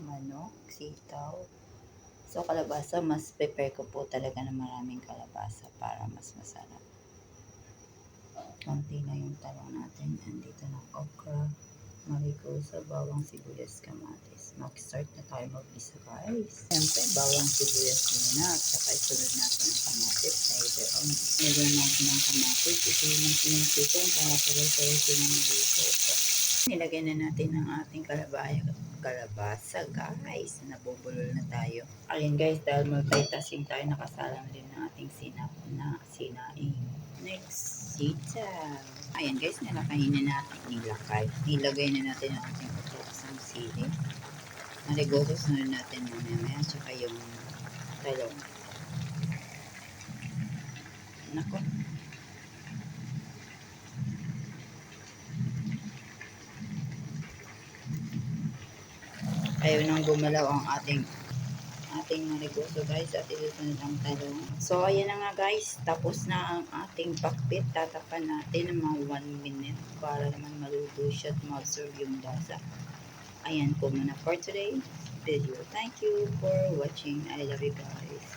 manok, sitaw. So, kalabasa, mas prepare ko po talaga ng maraming kalabasa para mas masarap. Konti na yung talong natin. Andito na okra, marigosa, bawang, sibuyas, kamatis. Mag-start na tayo mag-isa, guys. Siyempre, bawang, sibuyas muna. At saka isunod natin ang kamatis. Later on, nilagyan natin ang kamatis. Isunod natin yung chicken para sabay-sabay silang maluto. Nilagyan na natin ang ating kalabasa, guys. Nabubulol na tayo. Ayun, guys, dahil multitasking tayo, nakasalang din ng ating sinaing. Next, sitaw. Ayan, guys, nilakayin na natin. Nilagay na natin ang ating patusang sili. Marigoso, sunod natin mamaya, tsaka yung talong. Nako. Ayaw nang gumalaw ang ating marigoso, guys, at isusunod ang talong. So ayan na nga, guys, tapos na ang ating pakbit. Tatapan natin ng mga 1 minute para naman maluto siya at ma-absorb yung lasa. Ayan po muna for today's video. Thank you for watching. I love you, guys.